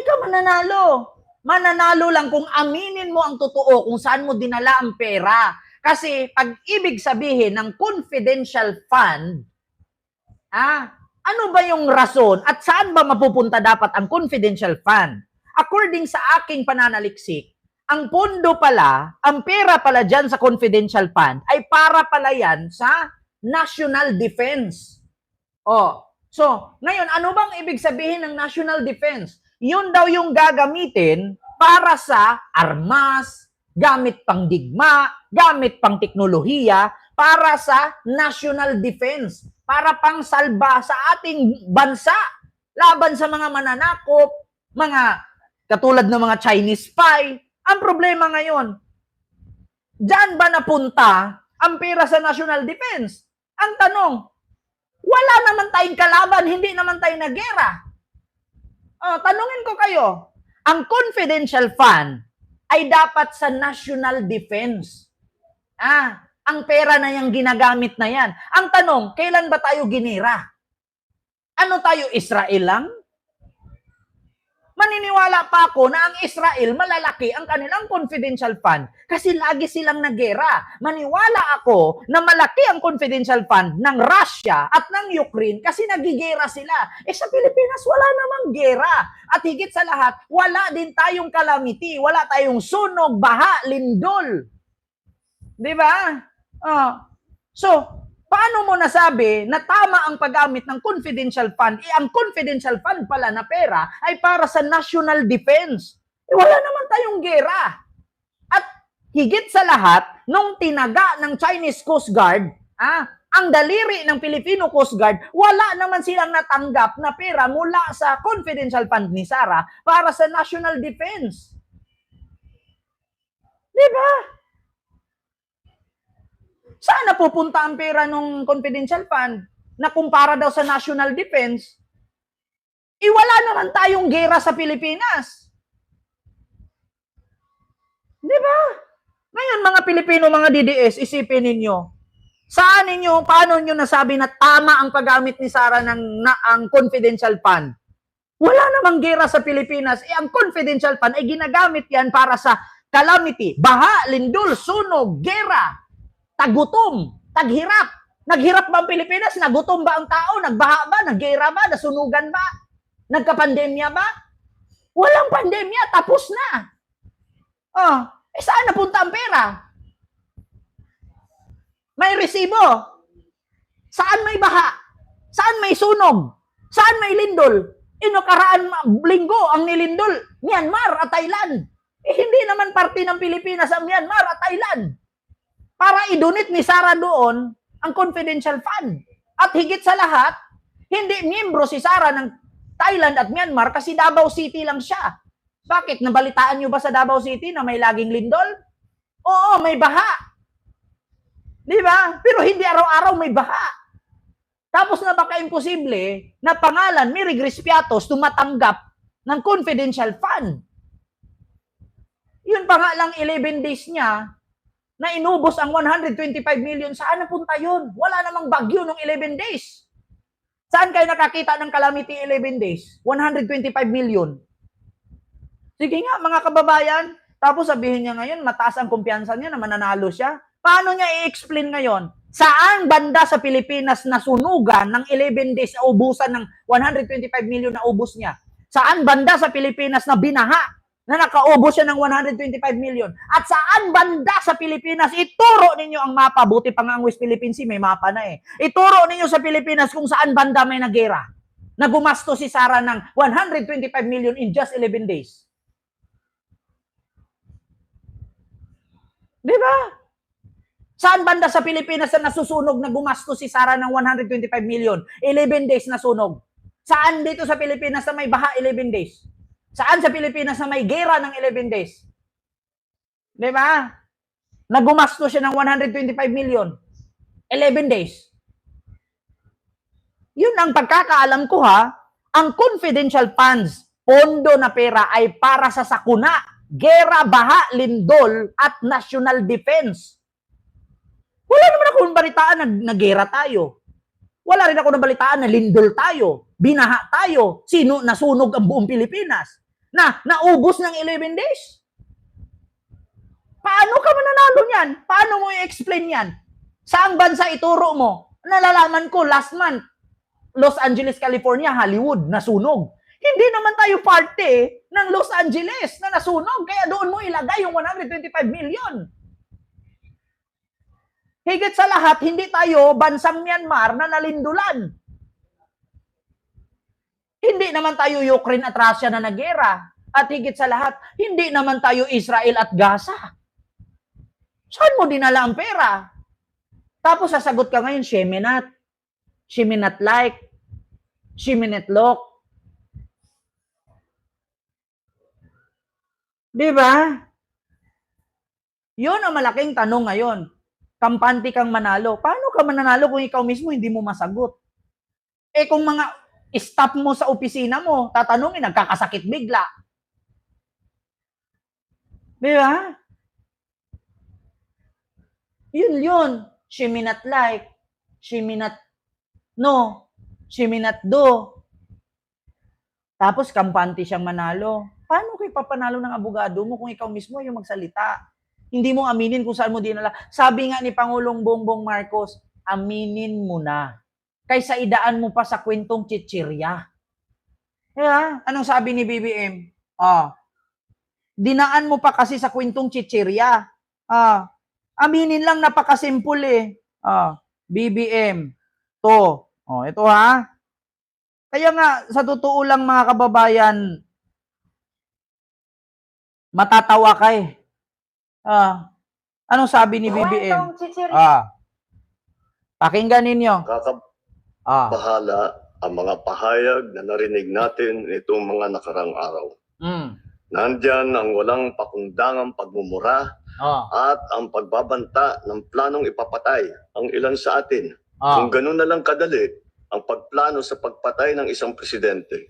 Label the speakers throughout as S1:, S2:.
S1: ka mananalo. Mananalo lang kung aminin mo ang totoo kung saan mo dinala ang pera. Kasi pag ibig sabihin ng confidential fund, ano ba yung rason at saan ba mapupunta dapat ang confidential fund? According sa aking pananaliksik, ang pondo pala, ang pera pala dyan sa confidential fund ay para pala yan sa national defense. So, ngayon, ano bang ibig sabihin ng national defense? Yun daw yung gagamitin para sa armas, gamit pang digma, gamit pang teknolohiya, para sa national defense, para pang salba sa ating bansa, laban sa mga mananakop, mga katulad ng mga Chinese spy. Ang problema ngayon, diyan ba napunta ang pera sa national defense? Ang tanong, wala naman tayong kalaban, hindi naman tayo nagera. Tanungin ko kayo, ang confidential fund ay dapat sa national defense. Ang pera na yung ginagamit na yan. Ang tanong, kailan ba tayo ginira? Ano tayo, Israel lang? Maniniwala pa ako na ang Israel malalaki ang kanilang confidential fund kasi lagi silang nagera. Maniwala ako na malaki ang confidential fund ng Russia at ng Ukraine kasi nagigera sila. Sa Pilipinas, wala namang gera. At higit sa lahat, wala din tayong calamity. Wala tayong sunog, baha, lindol. Di ba? So, paano mo nasabi na tama ang paggamit ng confidential fund? Ang confidential fund pala na pera ay para sa national defense. Wala naman tayong gera. At higit sa lahat, nung tinaga ng Chinese Coast Guard, ang daliri ng Filipino Coast Guard, wala naman silang natanggap na pera mula sa confidential fund ni Sara para sa national defense. Di ba? Saan napupunta ang pera ng confidential fund na kumpara daw sa national defense? Wala naman tayong gera sa Pilipinas. Di ba? Ngayon, mga Pilipino, mga DDS, isipin ninyo, paano ninyo nasabi na tama ang paggamit ni Sara ang confidential fund? Wala namang gera sa Pilipinas. Ang confidential fund ay ginagamit yan para sa calamity, baha, lindol, sunog, gera, tagutom, taghirap. Naghirap ba ang Pilipinas? Nagutom ba ang tao? Nagbaha ba? Naggera ba? Nasunugan ba? Nagka-pandemya ba? Walang pandemya. Tapos na. Saan napunta ang pera? May resibo. Saan may baha? Saan may sunog? Saan may lindol? Nakaraan linggo ang nilindol, Myanmar at Thailand. Hindi naman parte ng Pilipinas ang Myanmar at Thailand. Para idonate ni Sara doon ang confidential fund. At higit sa lahat, hindi miyembro si Sara ng Thailand at Myanmar kasi Davao City lang siya. Bakit? Nabalitaan nyo ba sa Davao City na may laging lindol? Oo, may baha. Di ba? Pero hindi araw-araw may baha. Tapos na baka imposible na pangalan Mary Grace Piatos tumatanggap ng confidential fund. Yun pa nga lang 11 days niya na inubos ang 125 million, saan napunta yun? Wala namang bagyo nung 11 days. Saan kayo nakakita ng calamity 11 days? 125 million. Sige nga, mga kababayan, tapos sabihin niya ngayon, mataas ang kumpiyansa niya na mananalo siya. Paano niya i-explain ngayon? Saan banda sa Pilipinas nasunugan ng 11 days na ubusan ng 125 million na ubos niya? Saan banda sa Pilipinas na binaha na nakaubos siya ng 125 million. At saan banda sa Pilipinas, ituro ninyo ang mapa. Buti pa nga ang West Philippine Sea, may mapa na eh. Ituro ninyo sa Pilipinas kung saan banda may nagera. Na gumasto si Sara ng 125 million in just 11 days. Di ba? Saan banda sa Pilipinas na nasusunog na gumasto si Sara ng 125 million? 11 days na sunog. Saan dito sa Pilipinas na may baha 11 days? Saan sa Pilipinas na may gera ng 11 days? Di ba? Nagumasto siya ng 125 million. 11 days. Yun ang pagkakaalam ko ha. Ang confidential funds, pondo na pera ay para sa sakuna, gera, baha, lindol, at national defense. Wala naman akong balitaan na gera tayo. Wala rin ako nabalitaan na lindol tayo, binaha tayo, nasunog ang buong Pilipinas. na naubos ng 11 days. Paano ka mananalo niyan? Paano mo i-explain yan? Saang bansa ituro mo? Nalalaman ko last month, Los Angeles, California, Hollywood, nasunog. Hindi naman tayo parte ng Los Angeles na nasunog. Kaya doon mo ilagay yung 125 million. Higit sa lahat, hindi tayo bansang Myanmar na nalindulan. Hindi naman tayo Ukraine at Russia na nagera. At higit sa lahat, hindi naman tayo Israel at Gaza. Saan mo dinala ang pera? Tapos sasagot ka ngayon, Sheminat. Sheminat like. Sheminat look. Di ba? Yun ang malaking tanong ngayon. Kampante kang manalo. Paano ka mananalo kung ikaw mismo hindi mo masagot? Eh kung mga staff mo sa opisina mo, tatanungin, nagkakasakit bigla. Di ba? Yun. She may not like. She may not know. She may not do. Tapos kampante siyang manalo. Paano kayo papanalo ng abogado mo kung ikaw mismo yung magsalita? Hindi mo aminin kung saan mo dinala. Sabi nga ni Pangulong Bongbong Marcos, aminin mo na. Kaysa idaan mo pa sa kwentong chichirya. Yeah? Anong sabi ni BBM? Dinaan mo pa kasi sa kwentong chichirya. Aminin lang, napakasimple eh. BBM. Ito ha. Kaya nga, sa totoo lang mga kababayan, matatawa ka eh. Anong sabi ni BBM? Pakinggan ninyo.
S2: Bahala ang mga pahayag na narinig natin itong mga nakarang araw. Nandyan ang walang pakundangang pagmumura at ang pagbabanta ng planong ipapatay ang ilan sa atin. Kung ganun na lang kadali ang pagplano sa pagpatay ng isang presidente,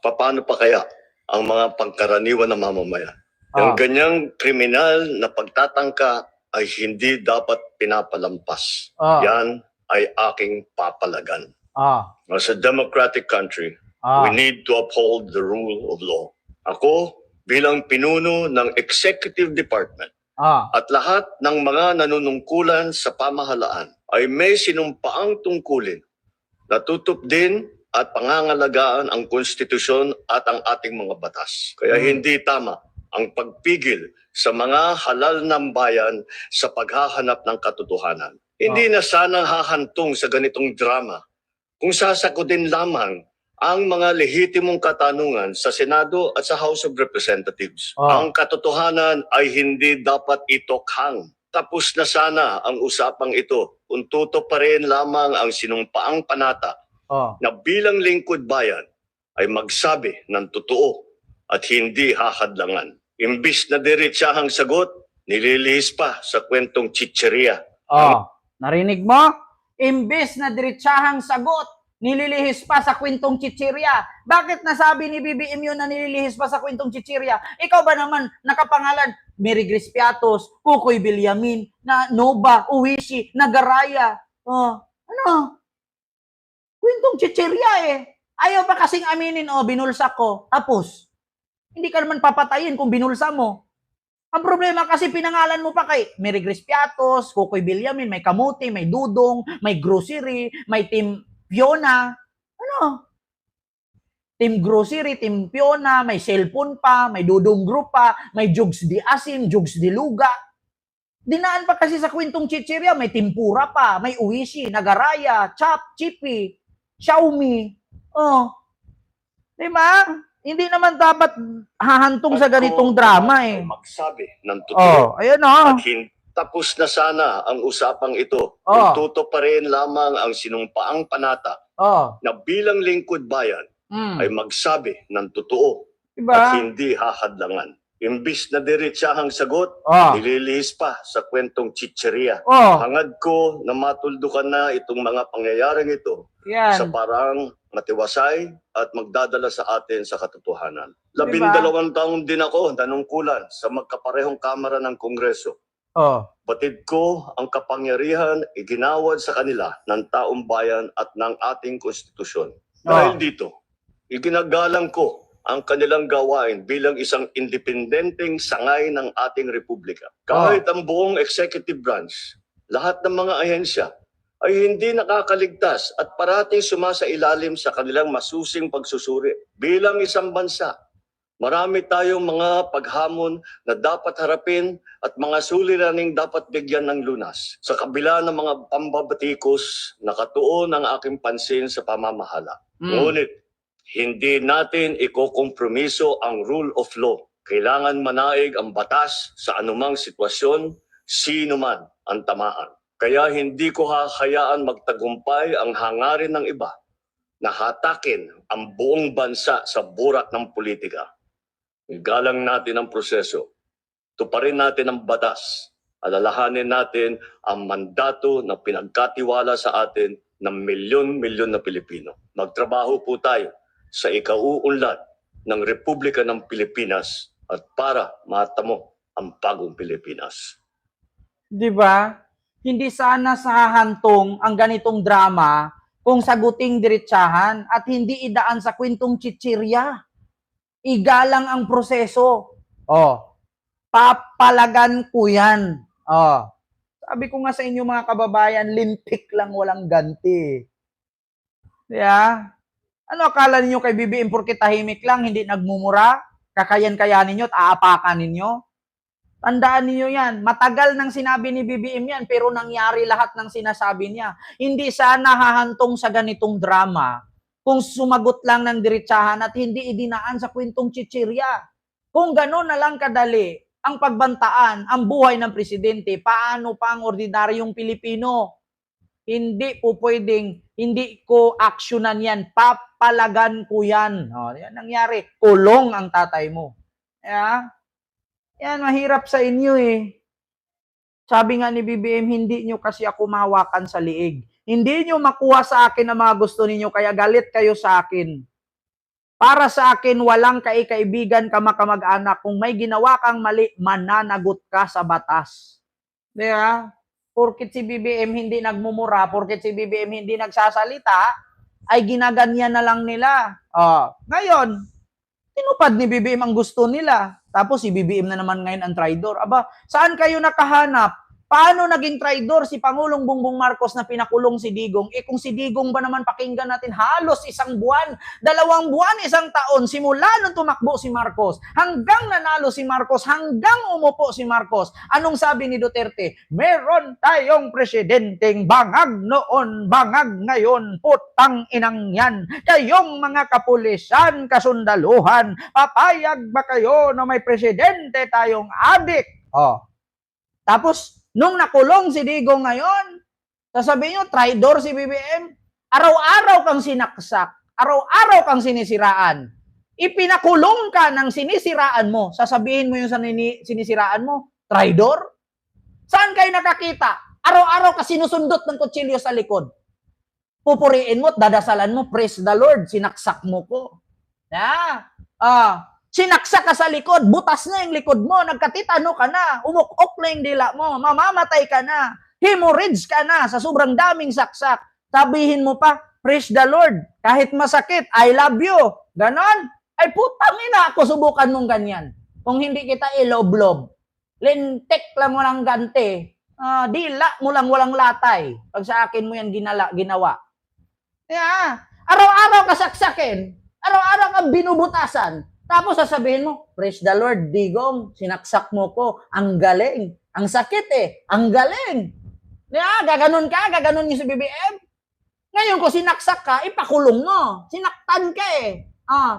S2: paano pa kaya ang mga pangkaraniwan na mamamayan? Ang ganyang kriminal na pagtatangka ay hindi dapat pinapalampas. Yan ay aking papalagan. As a democratic country, we need to uphold the rule of law. Ako, bilang pinuno ng Executive Department at lahat ng mga nanunungkulan sa pamahalaan ay may sinumpaang tungkulin na tutupdin at pangangalagaan ang konstitusyon at ang ating mga batas. Kaya hindi tama ang pagpigil sa mga halal ng bayan sa paghahanap ng katotohanan. Hindi na sana hahantong sa ganitong drama kung sasakutin lamang ang mga lehitimong katanungan sa Senado at sa House of Representatives. Ang katotohanan ay hindi dapat itokhang. Tapos na sana ang usapang ito kung tutuparin lamang ang sinumpaang panata na bilang lingkod bayan ay magsabi ng totoo at hindi hahadlangan. Imbis na diretsahang sagot, nililihis pa sa kwentong chichirya.
S1: Narinig mo? Imbis na diretsahang sagot, nililihis pa sa kwentong chichirya. Bakit nasabi ni BBM yun na nililihis pa sa kwentong chichirya? Ikaw ba naman nakapangalan Mary Grace Piatos, Kukoy Villamin, na Nova, Uwishi, Nagaraya? Kwentong chichirya eh. Ayaw pa kasing aminin, binulsa ko. Tapos, hindi ka naman papatayin kung binulsa mo. Ang problema kasi pinangalan mo pa kay Mary Grace Piatos, Kukoy Villamin, may kamuti, may dudong, may grocery, may Team Fiona. Team Grocery, Team Fiona, may cellphone pa, may dudong group pa, may jugs di asin, jugs di luga. Dinaan pa kasi sa kwentong chichirya, may Timpura pa, may Uwishi, Nagaraya, Chop, Chippy, Xiaomi. Diba? Hindi naman dapat hahantong sa ganitong drama eh.
S2: Magsabi ng totoo.
S1: Ayun
S2: At tapos na sana ang usapang ito. Kung tutuparin lamang ang sinumpaang panata na bilang lingkod bayan ay magsabi ng totoo at hindi hahadlangan. Imbis na diretsahang sagot, nililihis pa sa kwentong chichirya. Hangad ko na matuldukan na itong mga pangyayaring ito sa parang matiwasay at magdadala sa atin sa katotohanan. 12 taon din ako nanungkulan sa magkaparehong kamara ng Kongreso. Batid ko ang kapangyarihan iginawad sa kanila ng taong bayan at ng ating konstitusyon. Dahil dito, iginagalang ko ang kanilang gawain bilang isang independenteng sangay ng ating republika. Kahit ang buong executive branch, lahat ng mga ahensya ay hindi nakakaligtas at parating sumasailalim sa kanilang masusing pagsusuri. Bilang isang bansa, marami tayong mga paghamon na dapat harapin at mga suliraning dapat bigyan ng lunas. Sa kabila ng mga pambabatikos, nakatuon ang aking pansin sa pamamahala. Ngunit, hindi natin ikokompromiso ang rule of law. Kailangan manaig ang batas sa anumang sitwasyon, sino man ang tamaan. Kaya hindi ko hahayaan magtagumpay ang hangarin ng iba na hatakin ang buong bansa sa burak ng politika. Igalang natin ang proseso. Tuparin natin ang batas. Alalahanin natin ang mandato na pinagkatiwala sa atin ng milyon-milyon na Pilipino. Magtrabaho po tayo sa ikauunlad ng Republika ng Pilipinas at para matamo ang bagong Pilipinas.
S1: Di ba? Hindi sana sahantong ang ganitong drama kung saguting diretsahan at hindi idaan sa kwentong chichirya. Igalang ang proseso. Papalagan ko yan. Sabi ko nga sa inyo mga kababayan, lintik lang walang ganti. Yeah. Ano akala ninyo kay BBM porke tahimik lang, hindi nagmumura? Kakayan-kayanin nyo at aapakan ninyo? Tandaan niyo yan. Matagal nang sinabi ni BBM yan, pero nangyari lahat ng sinasabi niya. Hindi sana hahantong sa ganitong drama kung sumagot lang ng diretsahan at hindi idinaan sa kwentong chichirya. Kung gano'n na lang kadali ang pagbantaan, ang buhay ng presidente, paano pa ang ordinaryong Pilipino? Hindi po pwedeng, hindi ko aksyonan yan, papalagan ko yan. Yan nangyari, kulong ang tatay mo. Yan, mahirap sa inyo eh. Sabi nga ni BBM, hindi nyo kasi ako mahawakan sa liig. Hindi nyo makuha sa akin ang mga gusto ninyo, kaya galit kayo sa akin. Para sa akin, walang kaibigan, kamag-anak. Kung may ginawa kang mali, mananagot ka sa batas. Diba? Porkit si BBM hindi nagmumura, porkit si BBM hindi nagsasalita, ay ginaganyan na lang nila. Ngayon, tinupad ni BBM ang gusto nila. Tapos si BBM na naman ngayon ang traidor. Aba, saan kayo nakahanap? Paano naging traidor si Pangulong Bongbong Marcos na pinakulong si Digong? Kung si Digong ba naman pakinggan natin halos 1 buwan, 2 buwan, 1 taon, simula nung tumakbo si Marcos, hanggang nanalo si Marcos, hanggang umupo si Marcos. Anong sabi ni Duterte? Meron tayong presidenteng bangag noon, bangag ngayon, putang inang yan. Kayong mga kapulisan, kasundaluhan, papayag ba kayo na may presidente tayong adik? Tapos, nung nakulong si Digong ngayon, sasabihin nyo, traidor si BBM. Araw-araw kang sinaksak. Araw-araw kang sinisiraan. Ipinakulong ka ng sinisiraan mo. Sasabihin mo yung sinisiraan mo, traidor? Saan kayo nakakita? Araw-araw ka sinusundot ng kutsilyo sa likod. Pupuriin mo at dadasalan mo, praise the Lord, sinaksak mo ko. Sinaksak ka sa likod, butas na yung likod mo, nagkatitano ka na, umukok na yung dila mo, mamamatay ka na, hemorrhage ka na sa sobrang daming saksak. Sabihin mo pa, praise the Lord, kahit masakit, I love you. Ganon? Ay putang ina, ako subukan mong ganyan. Kung hindi kita iloblob, lintik lang walang ganti, dila mo lang walang latay. Pag sa akin mo yan ginawa. Araw-araw ka saksakin, araw-araw kang binubutasan. Tapos sasabihin mo, praise the Lord, Digong, sinaksak mo ko. Ang galing. Ang sakit ang galing. Gaganon ka, gaganon yung si BBM. Ngayon ko sinaksak ka, ipakulong mo. Sinaktan ka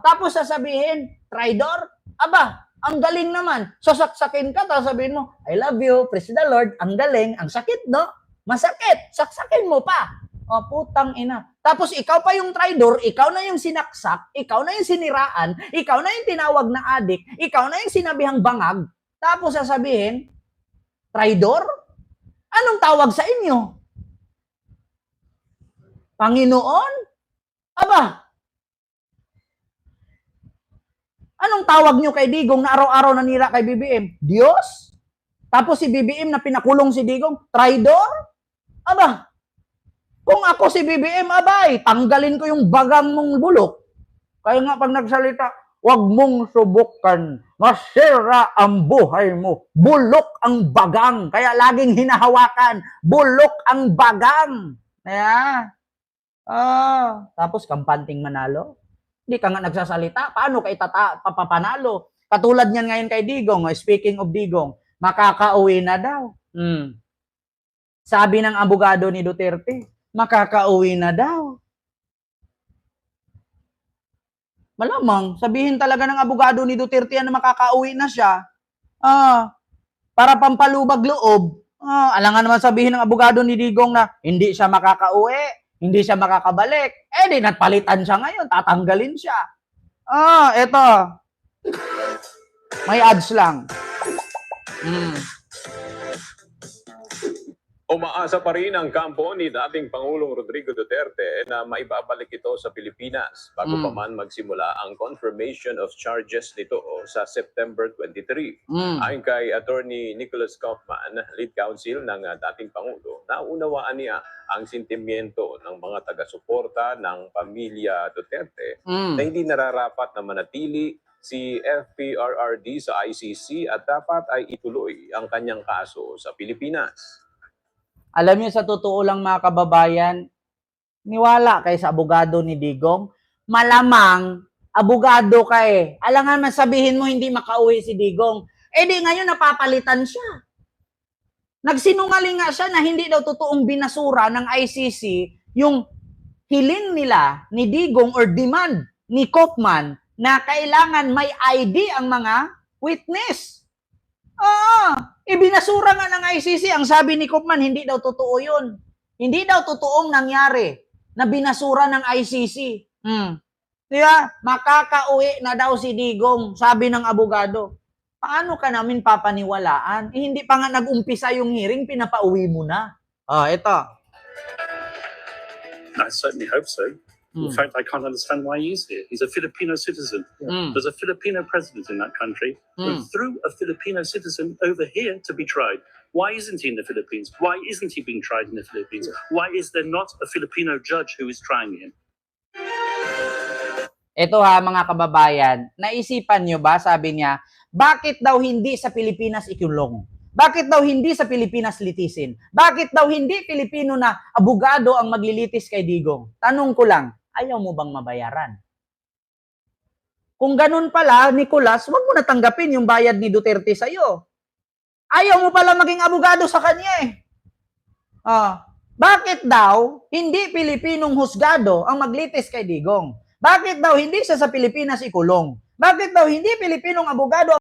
S1: tapos sasabihin, traidor? Aba, ang galing naman. Sasaksakin ka, tapos sabihin mo, I love you, praise the Lord, ang galing, ang sakit, no? Masakit, saksakin mo pa. Putang ina. Tapos ikaw pa yung traidor, ikaw na yung sinaksak, ikaw na yung siniraan, ikaw na yung tinawag na adik, ikaw na yung sinabihang bangag, tapos sasabihin, traidor? Anong tawag sa inyo? Panginoon? Aba, anong tawag nyo kay Digong na araw-araw nanira kay BBM? Diyos? Tapos si BBM na pinakulong si Digong, traidor? Aba, kung ako si BBM, abay, tanggalin ko yung bagang mong bulok. Kaya nga pag nagsalita, Huwag mong subukan. Masira ang buhay mo. Bulok ang bagang. Kaya laging hinahawakan. Bulok ang bagang. Kaya, tapos kampanting manalo. Hindi ka nga nagsasalita. Paano ka papapanalo? Katulad niyan ngayon kay Digong. Speaking of Digong, makakauwi na daw. Sabi ng abogado ni Duterte, makakauwi na daw. Malamang, sabihin talaga ng abogado ni Duterte na makakauwi na siya. Para pampalubag loob. Alangan naman sabihin ng abogado ni Digong na hindi siya makakauwi, hindi siya makakabalik. Di napalitan siya ngayon, tatanggalin siya. Eto. May ads lang.
S3: Umaasa pa rin ang kampo ni dating Pangulong Rodrigo Duterte na maibabalik ito sa Pilipinas bago pa man magsimula ang confirmation of charges nito sa September 23. Ayon kay Attorney Nicholas Kaufman, lead counsel ng dating Pangulo, naunawaan niya ang sentimiento ng mga taga-suporta ng pamilya Duterte na hindi nararapat na manatili si FPRRD sa ICC at dapat ay ituloy ang kanyang kaso sa Pilipinas.
S1: Alam niyo, sa totoo lang mga kababayan, niwala kay sa abogado ni Digong. Malamang, abogado ka eh. Alangan man sabihin mo hindi makauwi si Digong. Di ngayon napapalitan siya. Nagsinungaling nga siya na hindi daw totoong binasura ng ICC yung hiling nila ni Digong or demand ni Kaufman na kailangan may ID ang mga witness. Ibinasura nga ng ICC. Ang sabi ni Kaufman, hindi daw totoo yun. Hindi daw totoong nangyari na binasura ng ICC. Diba? Makakauwi na daw si Digong, sabi ng abogado. Paano ka namin papaniwalaan? Hindi pa nga nag-umpisa yung hearing, pinapauwi mo na. Ito.
S4: I certainly hope so. In fact, I can't understand why he's here. He's a Filipino citizen. There's a Filipino president in that country who threw a Filipino citizen over here to be tried. Why isn't he in the Philippines? Why isn't he being tried in the Philippines? Why is there not a Filipino judge who is trying him?
S1: Ito mga kababayan, naisipan nyo ba, sabi niya, bakit daw hindi sa Pilipinas ikulong? Bakit daw hindi sa Pilipinas litisin? Bakit daw hindi Pilipino na abogado ang maglilitis kay Digong? Tanong ko lang, ayaw mo bang mabayaran? Kung ganun pala, Nicolas, wag mo na tanggapin yung bayad ni Duterte sa'yo. Ayaw mo pala maging abogado sa kanya eh. Bakit daw hindi Pilipinong husgado ang maglitis kay Digong? Bakit daw hindi siya sa Pilipinas ikulong? Bakit daw hindi Pilipinong abogado